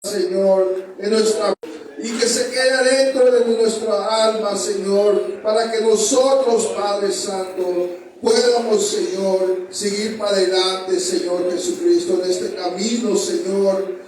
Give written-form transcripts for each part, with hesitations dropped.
Señor, en nuestra y que se quede dentro de nuestra alma, Señor, para que nosotros, Padre Santo, podamos, Señor, seguir para adelante, Señor Jesucristo, en este camino, Señor.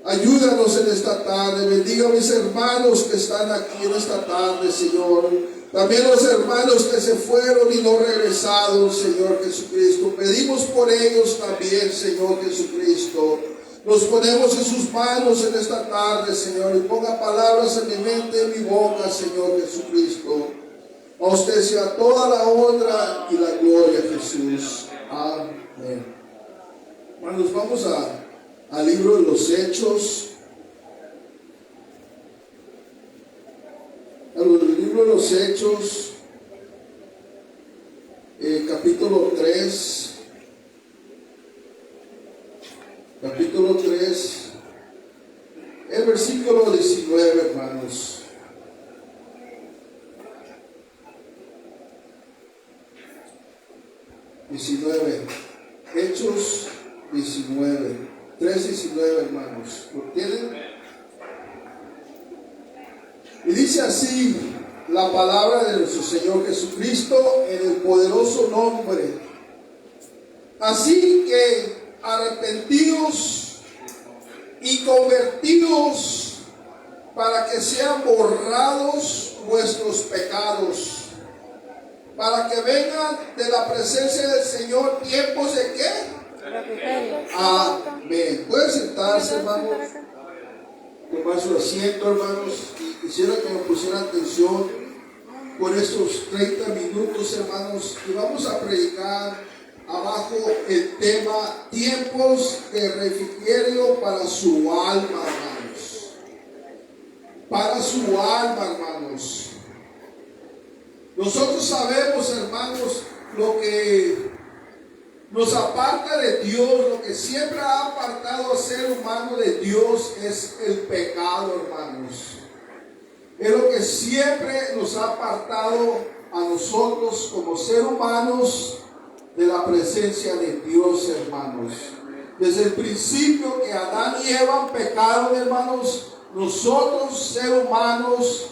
Ayúdanos en esta tarde. Bendiga a mis hermanos que están aquí en esta tarde, Señor. También los hermanos que se fueron y no regresaron, Señor Jesucristo. Pedimos por ellos también, Señor Jesucristo. Nos ponemos en sus manos en esta tarde, Señor, y ponga palabras en mi mente, en mi boca, Señor Jesucristo. A usted sea toda la honra y la gloria, Jesús. Amén. Hermanos, vamos al libro de los Hechos. El libro de los Hechos, capítulo 3. Capítulo 3, el versículo 19, hermanos. Hechos 19, 3:19, hermanos. ¿Lo tienen? Y dice así la palabra de nuestro Señor Jesucristo en el poderoso nombre. Así que arrepentidos y convertidos para que sean borrados vuestros pecados, para que vengan de la presencia del Señor tiempos de ¿qué? Amén. Pueden sentarse, hermanos, tomar su asiento, hermanos, y quisiera que me pusieran atención por estos 30 minutos, hermanos, y vamos a predicar abajo el tema tiempos de refrigerio para su alma, hermanos. Para su alma, hermanos. Nosotros sabemos, hermanos, lo que nos aparta de Dios, lo que siempre ha apartado al ser humano de Dios es el pecado, hermanos. Es lo que siempre nos ha apartado a nosotros como seres humanos de la presencia de Dios, hermanos. Desde el principio que Adán y Eva pecaron, hermanos, nosotros, seres humanos,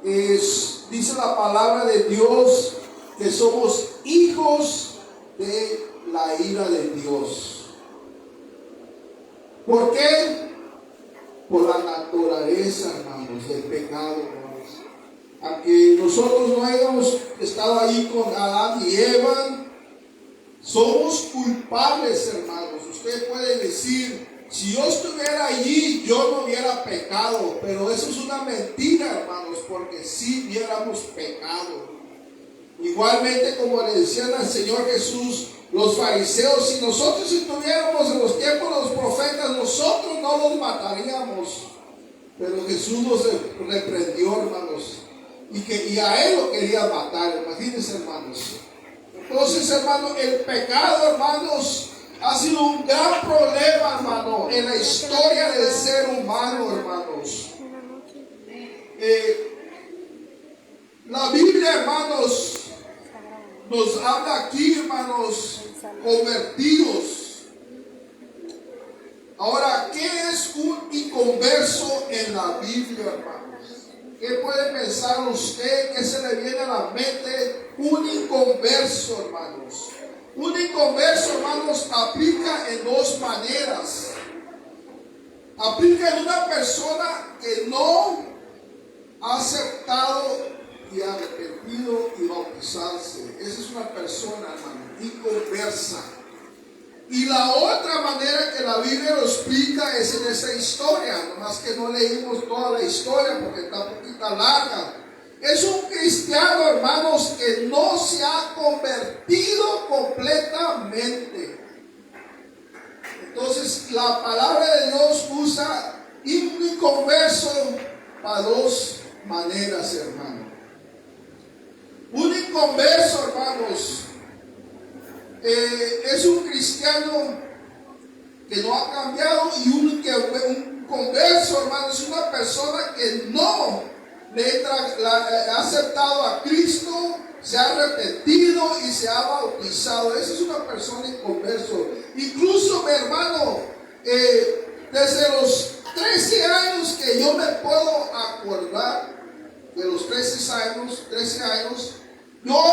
dice la palabra de Dios que somos hijos de la ira de Dios. ¿Por qué? Por la naturaleza, hermanos, del pecado, hermanos. Aunque nosotros no hayamos estado ahí con Adán y Eva, somos culpables, hermanos. Usted puede decir, si yo estuviera allí, yo no hubiera pecado. Pero eso es una mentira, hermanos, porque sí hubiéramos pecado. Igualmente, como le decían al Señor Jesús, los fariseos, si nosotros estuviéramos en los tiempos de los profetas, nosotros no los mataríamos. Pero Jesús nos reprendió, hermanos. Y a él lo quería matar, imagínense, hermanos. Entonces, hermano, el pecado, hermanos, ha sido un gran problema, hermano, en la historia del ser humano, hermanos. La Biblia, hermanos, nos habla aquí, hermanos, convertidos. Ahora, ¿qué es un inconverso en la Biblia, hermanos? ¿Qué puede pensar usted? ¿Qué se le viene a la mente? Un inconverso, hermanos. Un inconverso, hermanos, aplica en dos maneras. Aplica en una persona que no ha aceptado y arrepentido y bautizarse. Esa es una persona, hermano, inconversa. Y la otra manera que la Biblia lo explica es en esa historia, nomás que no leímos toda la historia porque está un poquito larga. Es un cristiano, hermanos, que no se ha convertido completamente. Entonces, la palabra de Dios usa un inconverso para dos maneras, hermano. Un inconverso, hermanos, es un cristiano que no ha cambiado, y un converso, hermano, es una persona que no ha aceptado a Cristo, se ha arrepentido y se ha bautizado. Esa es una persona inconverso. Incluso, mi hermano, desde los 13 años que yo me puedo acordar, de los 13 años, yo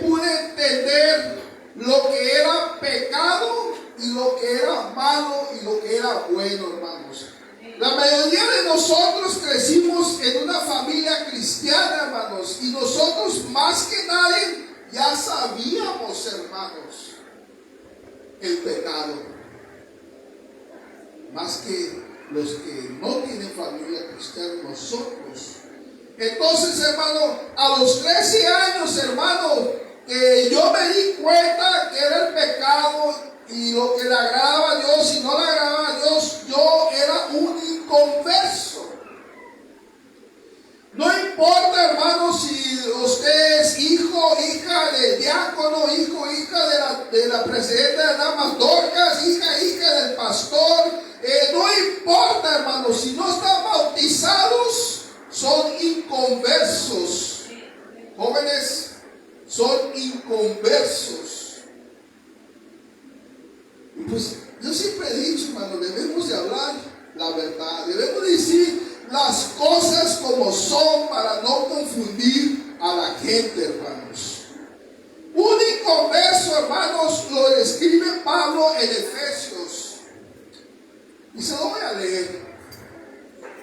pude entender lo que era pecado y lo que era malo y lo que era bueno, hermanos. La mayoría de nosotros crecimos en una familia cristiana, hermanos, y nosotros más que nadie ya sabíamos, hermanos, el pecado. Más que los que no tienen familia cristiana, nosotros. Entonces, hermano, a los 13 años, hermano, que yo me di cuenta que era el pecado y lo que le agradaba a Dios y no le agradaba a Dios, yo era un inconverso. No importa, hermano, si usted es hijo, hija del diácono, hijo, hija de la presidenta de Damas Dorcas, hija del pastor, no importa, hermano, si no están bautizados, son inconversos. Jóvenes, son inconversos. Y pues yo siempre he dicho, hermano, debemos de hablar la verdad, debemos decir las cosas como son para no confundir a la gente, hermanos. Un inconverso, hermanos, lo describe Pablo en Efesios. Y se lo voy a leer.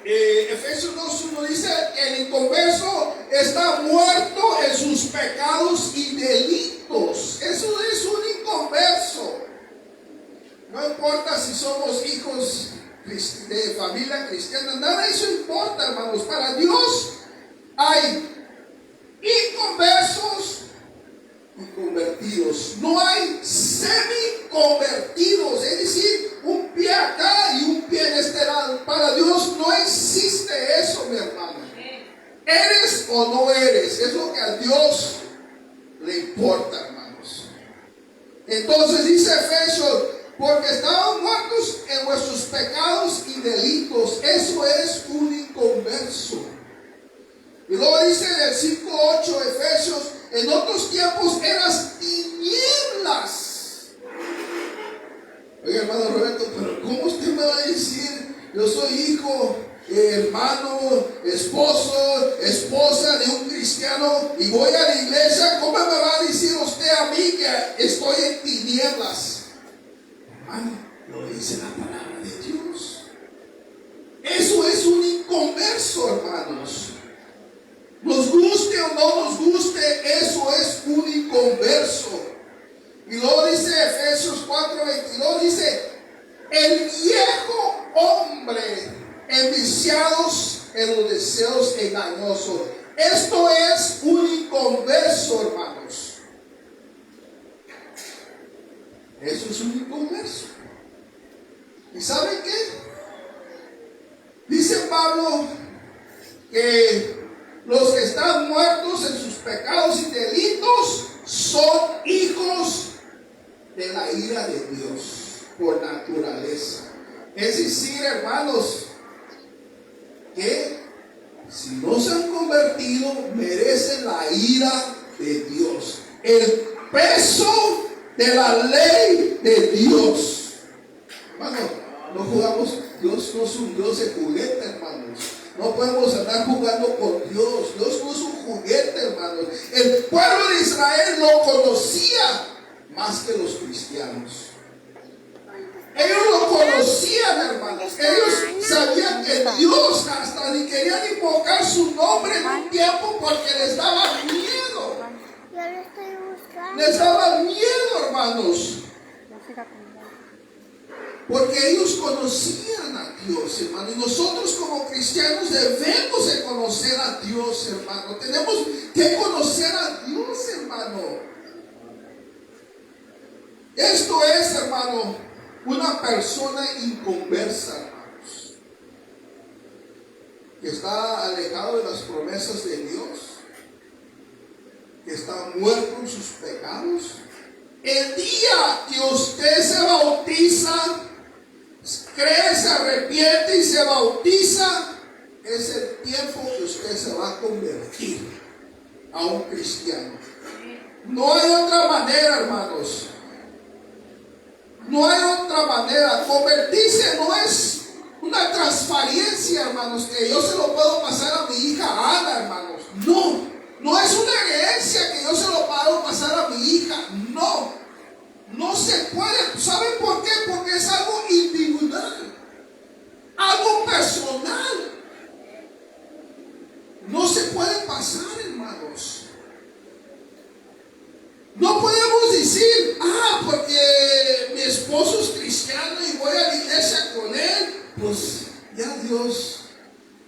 Efesios 2:1 dice: el inconverso está muerto en sus pecados y delitos. Eso es un inconverso. No importa si somos hijos de familia cristiana, nada de eso importa, hermanos. Para Dios hay inconversos y convertidos. No hay semi-convertidos, es decir, un pie acá y un pie en este lado. Para Dios no existe eso, mi hermano. ¿Eres o no eres? Es lo que a Dios le importa, hermanos. Entonces dice Efesios: porque estaban muertos en vuestros pecados y delitos. Eso es un inconverso. Y luego dice en el 5:8 Efesios: en otros tiempos eras tinieblas. Oye, hermano Roberto, pero ¿cómo usted me va a decir? Yo soy hijo, hermano, esposo, esposa de un cristiano y voy a la iglesia. ¿Cómo me va a decir usted a mí que estoy en tinieblas? Hermano, lo dice la palabra de Dios. Eso es un inconverso, hermanos. Nos guste o no nos guste, eso es un inconverso. Y luego dice Efesios 4:22, dice: el viejo hombre enviciados en los deseos engañosos. Esto es un inconverso, hermanos. Eso es un inconverso. ¿Y saben qué? Dice Pablo que los que están muertos en sus pecados y delitos son hijos de la ira de Dios por naturaleza. Es decir, hermanos, que si no se han convertido, merecen la ira de Dios, el peso de la ley de Dios. Hermano, no jugamos. Dios no es un Dios de juguete, hermanos. No podemos andar jugando con Dios. Dios no es un juguete, hermanos. El pueblo de Israel lo conocía más que los cristianos. Ellos lo conocían, hermanos. Ellos sabían que Dios hasta ni querían invocar su nombre en un tiempo porque les daba miedo. Les daba miedo, hermanos. Porque ellos conocían a Dios, hermano. Y nosotros como cristianos debemos de conocer a Dios, hermano. Tenemos que conocer a Dios, hermano. Esto es, hermano, una persona inconversa, hermanos, que está alejado de las promesas de Dios, que está muerto en sus pecados. El día que usted se bautiza, cree, se arrepiente y se bautiza, es el tiempo que usted se va a convertir a un cristiano. No hay otra manera, hermanos. No hay otra manera. Convertirse no es una transferencia, hermanos, que yo se lo puedo pasar a mi hija Ana, hermanos. No, no es una herencia que yo se lo puedo pasar a mi hija. No, no se puede. ¿Saben por qué? Porque es algo individual, algo personal. No se puede pasar, hermanos. No podemos decir, porque mi esposo es cristiano y voy a la iglesia con él, pues ya Dios.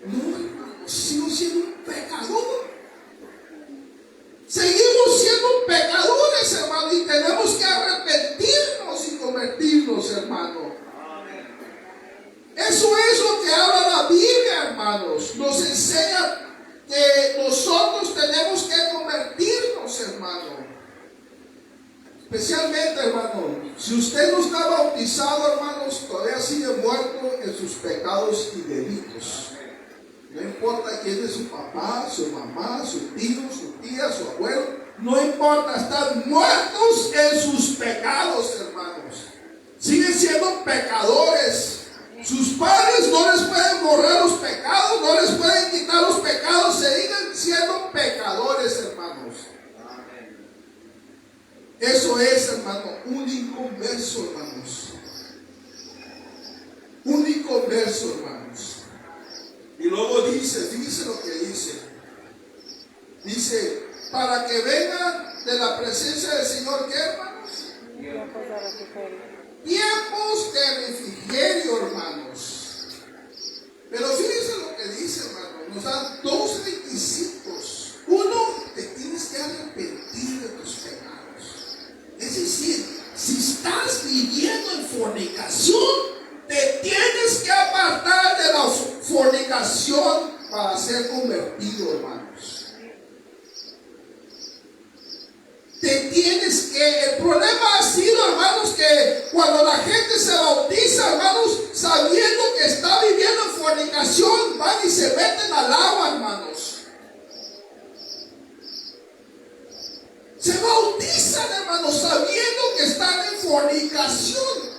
No, hermanos, sigo siendo un pecador. Seguimos siendo pecadores, hermano, y tenemos que arrepentirnos y convertirnos, hermano. Eso es lo que habla la Biblia, hermanos. Nos enseña que nosotros tenemos que convertirnos, hermano. Especialmente, hermano, si usted no está bautizado, hermanos, todavía sigue muerto en sus pecados y delitos. No importa quién es su papá, su mamá, su tío, su tía, su abuelo. No importa, están muertos en sus pecados, hermanos. Siguen siendo pecadores. Sus padres no les pueden borrar los pecados, no les pueden quitar los pecados. Siguen siendo pecadores, hermanos. Eso es, hermano, un inconverso, hermanos. Un inconverso, hermanos. Y luego dice lo que dice. Dice, para que vengan de la presencia del Señor, ¿qué, hermanos? Tiempos de refrigerio, hermanos. Pero fíjense lo que dice, hermano. Nos da dos requisitos. Uno, te tienes que arrepentir de tus pecados. Es decir, si estás viviendo en fornicación, te tienes que apartar de la fornicación para ser convertido, hermanos. El problema ha sido, hermanos, que cuando la gente se bautiza, hermanos, sabiendo que está viviendo en fornicación, van y se meten al agua, hermanos. Se bautizan, hermanos, sabiendo que están en fornicación.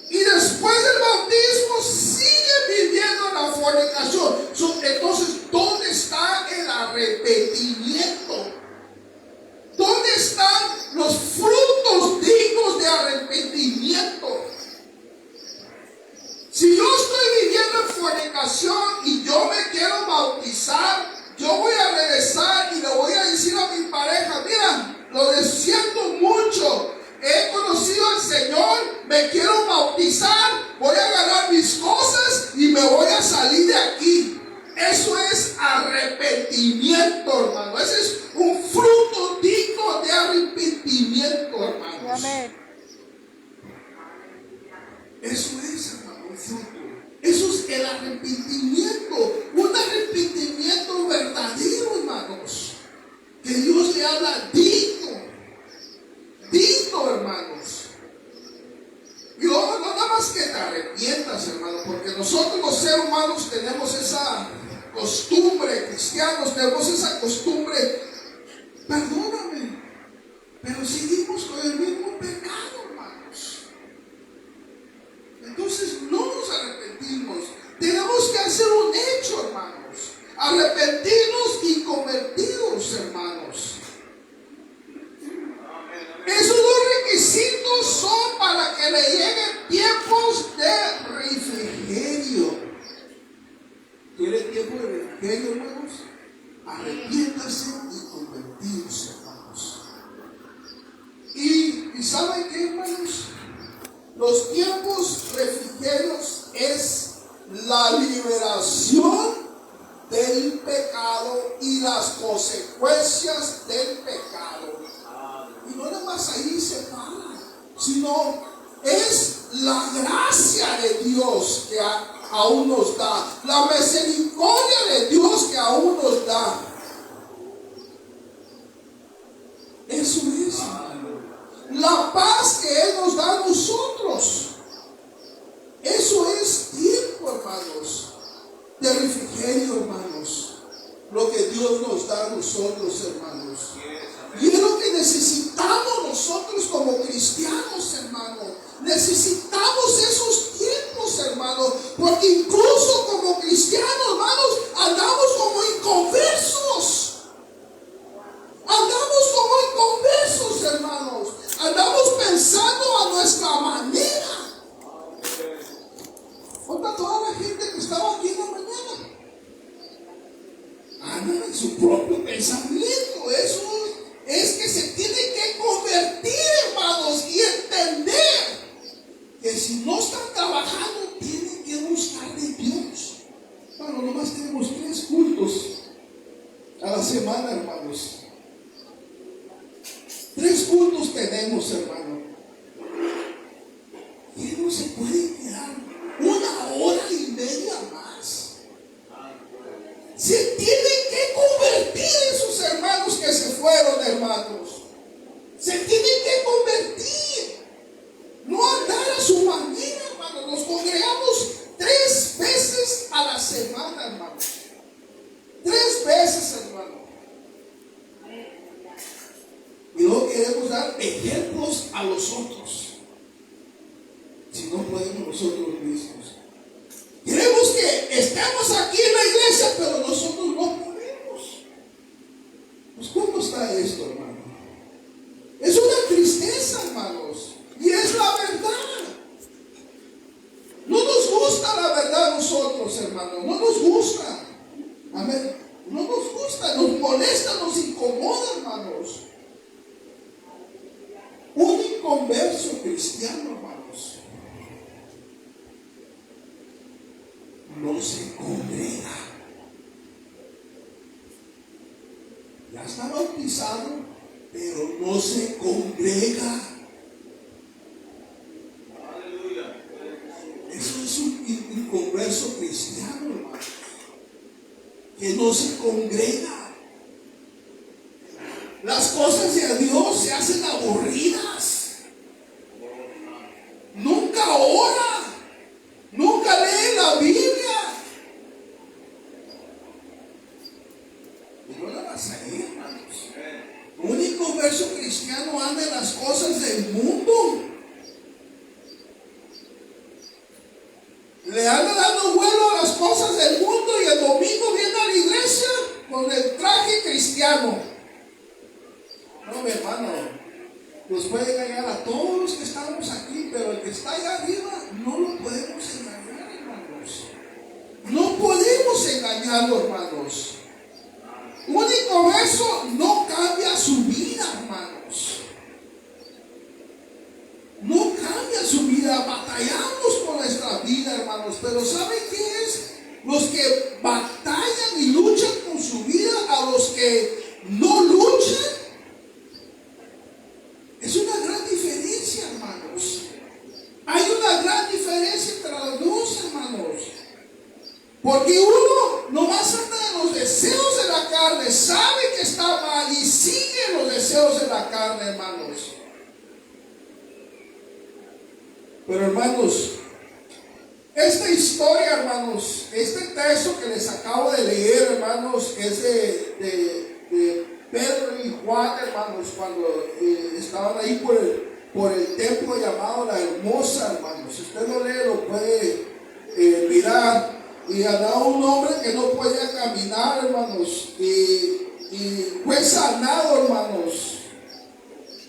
Y después del bautismo siguen viviendo en la fornicación. Entonces, ¿dónde está el arrepentimiento? ¿Dónde están los frutos dignos de arrepentimiento? Si yo estoy viviendo en fornicación y yo me quiero bautizar, yo voy a regresar y le voy a decir a mi pareja, mira, lo siento mucho. He conocido al Señor, me quiero bautizar, voy a agarrar mis cosas y me voy a salir de aquí. Eso es arrepentimiento, hermano. Ese es un fruto digno de arrepentimiento, hermanos. Amén. Eso es, hermano, un fruto. Eso es el arrepentimiento. Un arrepentimiento verdadero, hermanos. Que Dios le habla digno, hermanos. Y luego no nada más que te arrepientas, hermano, porque nosotros los seres humanos tenemos esa costumbre, cristianos tenemos esa costumbre, perdóname, pero seguimos con el mismo pecado, hermanos. Entonces no nos arrepentimos. Tenemos que hacer un hecho, hermanos, arrepentirnos y convertidos, hermanos. Esos dos requisitos son para que le lleguen tiempos de refrigerio. ¿Quiere tiempo de refrigerio, hermanos? Arrepiéntase y convertíos, hermanos. ¿Y saben qué, hermanos? Los tiempos refrigerios es la liberación del pecado y las consecuencias del pecado. Y no nada más ahí se para, sino es la gracia de Dios que aún nos da, la misericordia de Dios que aún nos da. Eso es, la paz que Él nos da a nosotros. Eso es tiempo, hermanos, de refrigerio, hermanos. Lo que Dios nos da a nosotros, hermanos. Y es lo que necesitamos nosotros como cristianos, hermano. Necesitamos esos tiempos, hermano, Porque incluso como cristianos, hermanos, andamos como inconversos. Andamos como inconversos, hermanos. Andamos pensando a nuestra manera. ¿Dónde toda la gente que estaba aquí en la mañana? Andan en su propio pensamiento. Eso es que se tiene que convertir, hermanos, y entender que si no están trabajando, tienen que buscar de Dios. Bueno, nomás tenemos 3 cultos a la semana, hermanos. 3 cultos tenemos, hermano. ¿Qué no se puede quedar 1 hora y media más? Se tienen que convertir esos hermanos que se fueron, hermanos. Se tienen que convertir. No andar a su manera, hermanos. Nos congregamos 3 veces a la semana, hermanos. 3 veces, hermano. Y luego queremos dar ejemplos a los otros. Si no podemos nosotros mismos. Queremos que estemos aquí en la iglesia, pero nosotros no podemos. Pues ¿cómo está esto, hermano? Es una tristeza, hermanos. Y es la verdad. No nos gusta la verdad a nosotros, hermanos. No nos gusta. Amén. No nos gusta, nos molesta, nos incomoda, hermanos. Un inconverso cristiano, hermanos, no se congrega. Ya está bautizado, pero no se congrega. Eso es un inconverso cristiano, hermano, que no se congrega. Las cosas de Dios se hacen aburridas. Nunca ora. Nunca lee la Biblia. Y no la vas a leer, hermanos. El único verso cristiano anda en las cosas del mundo. Le anda dando vuelo a las cosas del mundo y el domingo viene a la iglesia con el traje cristiano. No, mi hermano, nos puede engañar a todos los que estamos aquí, pero el que está allá arriba no lo podemos engañar, hermanos. No podemos engañarlo, hermanos. Único verso no cambia su vida, hermanos. No cambia su vida. Batallamos con nuestra vida, hermanos. Pero ¿saben qué es? Los que batallan y luchan con su vida a los que no luchan. Es una gran diferencia, hermanos. Hay una gran diferencia entre los dos, hermanos. Porque uno nomás anda en los deseos de la carne, sabe que está mal y sigue los deseos de la carne, hermanos. Pero, hermanos, esta historia, hermanos, este texto que les acabo de leer, hermanos, es de Pedro y Juan, hermanos, cuando estaban ahí por el templo llamado La Hermosa, hermanos. Si usted lo lee, lo puede mirar. Y andaba un hombre que no podía caminar, hermanos, y fue sanado, hermanos,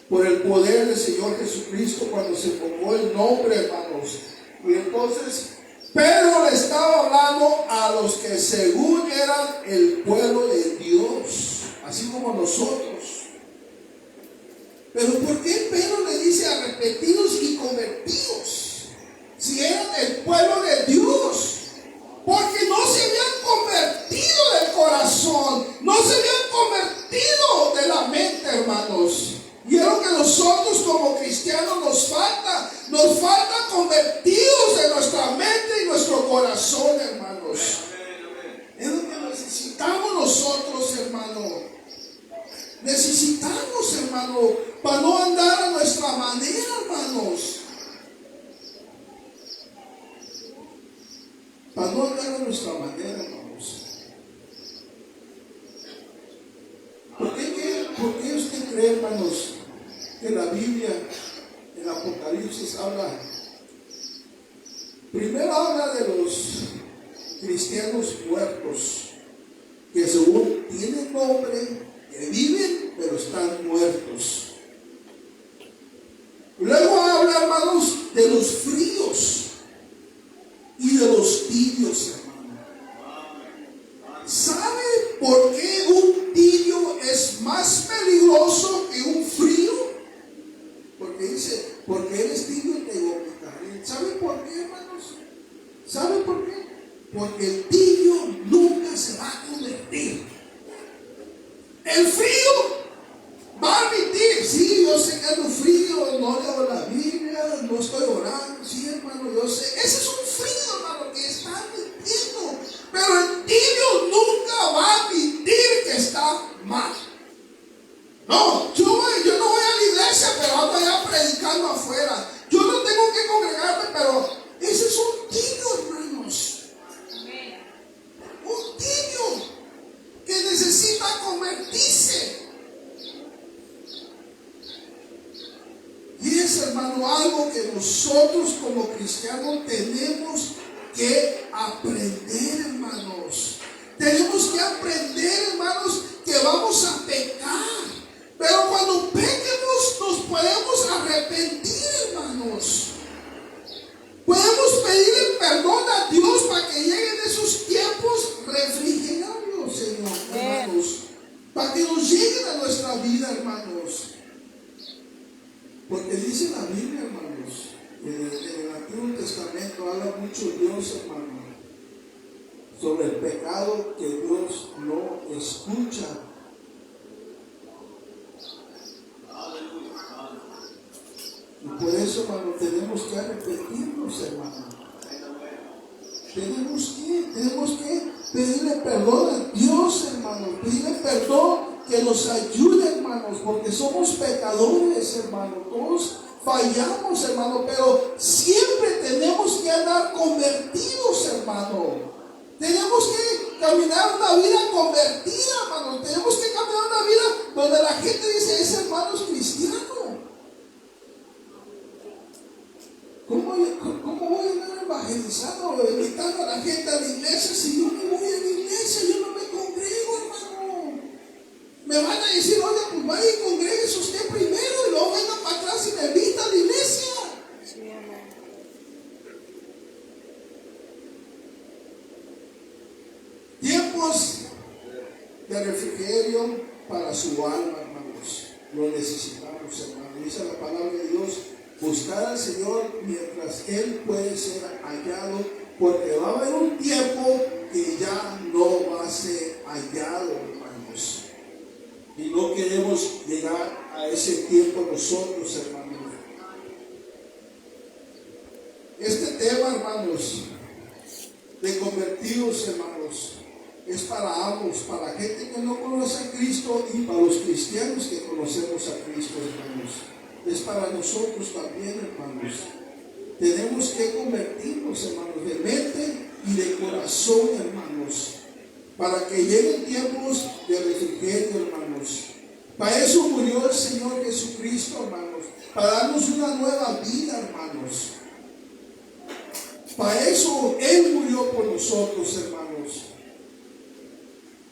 por el poder del Señor Jesucristo cuando se pongo el nombre, hermanos. Y entonces Pedro le estaba hablando a los que según eran el pueblo de Dios, así como nosotros. Pero ¿por qué Pedro le dice arrepentidos y convertidos? Si eran el pueblo de Dios. Porque no se habían convertido del corazón, no se habían convertido de la mente, hermanos. Y es lo que nosotros como cristianos nos falta convertidos de nuestra mente y nuestro corazón, hermanos. Es lo que necesitamos nosotros, hermano. Necesitamos, hermano, para no andar a nuestra manera, hermanos. Para no andar a nuestra manera, hermanos. ¿Por qué usted cree, hermanos, que la Biblia, en Apocalipsis, habla Primero habla de los cristianos muertos, que según tienen nombre, que viven, pero están muertos. Luego habla, hermanos, de los fríos y de los tibios, hermano. ¿Sabe por qué un tibio es más peligroso que un frío? Porque dice, porque eres tibio te vomitaré. ¿Sabe por qué, hermanos? ¿Sabe por qué? Porque el tibio nunca se va a convertir. El frío va a admitir, sí, yo sé que ando frío, no leo la Biblia, no estoy orando, sí, hermano, yo sé. Ese es un frío, hermano, que está admitiendo. Pero el tibio nunca va a admitir que está mal. No, yo no voy a la iglesia, pero ando allá predicando afuera. Yo no tengo que congregarme, pero ese es un tibio, hermanos. Un tibio que necesita convertirse. Y es, hermano, algo que nosotros como cristianos tenemos que aprender, hermanos. Tenemos que aprender, hermanos, que vamos a pecar. Pero cuando pequemos nos podemos arrepentir, hermanos. Podemos pedirle perdón a Dios para que lleguen esos tiempos refrigerados, Señor, hermanos. Para que nos lleguen a nuestra vida, hermanos. Porque dice la Biblia, hermanos, que en el Antiguo Testamento habla mucho Dios, hermano, sobre el pecado que Dios no escucha. Y por eso, hermano, tenemos que arrepentirnos, hermano. Tenemos que pedirle perdón a Dios, hermano. Pedirle perdón, que nos ayude, hermanos, porque somos pecadores, hermano. Todos fallamos, hermano, pero siempre tenemos que andar convertidos, hermano. Tenemos que caminar una vida convertida, hermano. Tenemos que caminar una vida donde la gente dice, ese hermano es cristiano. ¿Cómo voy a andar evangelizando, invitando a la gente a la iglesia si yo no voy a la iglesia, yo no me congrego, hermano? Me van a decir, oye, pues vaya y congréguese usted primero y luego venga para atrás y me invita a la iglesia. Sí, amén. Tiempos de refrigerio para su alma, hermanos. Lo necesitamos, hermanos. Dice la palabra de Dios, buscar al Señor mientras Él puede ser hallado, porque va a haber un tiempo que ya no va a ser hallado, hermanos. Y no queremos llegar a ese tiempo nosotros, hermanos. Este tema, hermanos, de convertidos, hermanos, es para ambos, para la gente que no conoce a Cristo y para los cristianos que conocemos a Cristo, hermanos. Es para nosotros también, hermanos. Tenemos que convertirnos, hermanos, de mente y de corazón, hermanos, para que lleguen tiempos de refrigerio, hermanos. Para eso murió el Señor Jesucristo, hermanos, para darnos una nueva vida, hermanos. Para eso Él murió por nosotros, hermanos.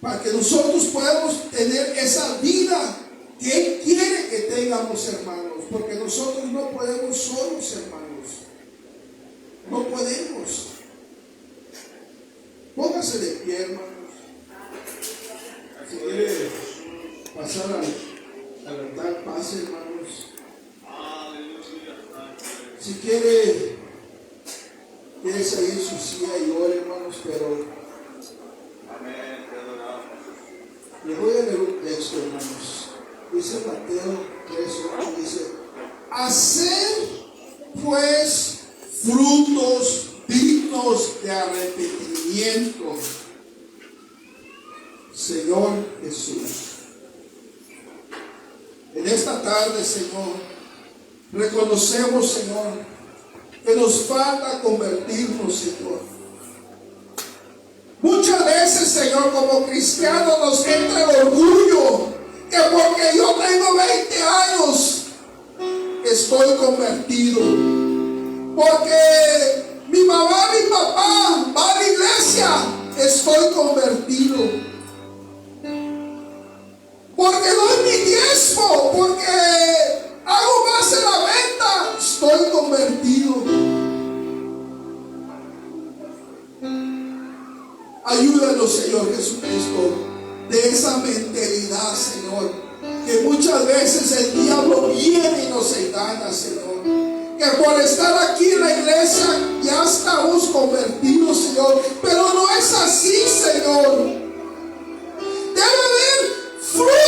Para que nosotros podamos tener esa vida que Él quiere que tengamos, hermanos. Porque nosotros no podemos solos, hermanos. No podemos. Póngase de pie, hermanos. Si quiere pasar al altar, pase, hermanos. Si quiere salir en su silla y ore, hermanos, pero le voy a leer un texto, hermanos. Dice Mateo 3:8, dice: haced pues frutos dignos de arrepentimiento, Señor Jesús. En esta tarde, Señor, reconocemos, Señor, que nos falta convertirnos, Señor. Muchas veces, Señor, como cristianos nos entra el orgullo que porque yo tengo 20 años estoy convertido, porque Mi mamá, mi papá va a la iglesia, estoy convertido. Porque doy mi diezmo, porque hago más en la venta, estoy convertido. Ayúdanos, Señor Jesucristo, de esa mentalidad, Señor, que muchas veces el diablo viene y nos engaña, Señor. Que por estar aquí en la iglesia ya estamos convertidos, Señor, pero no es así, Señor. Debe haber fruto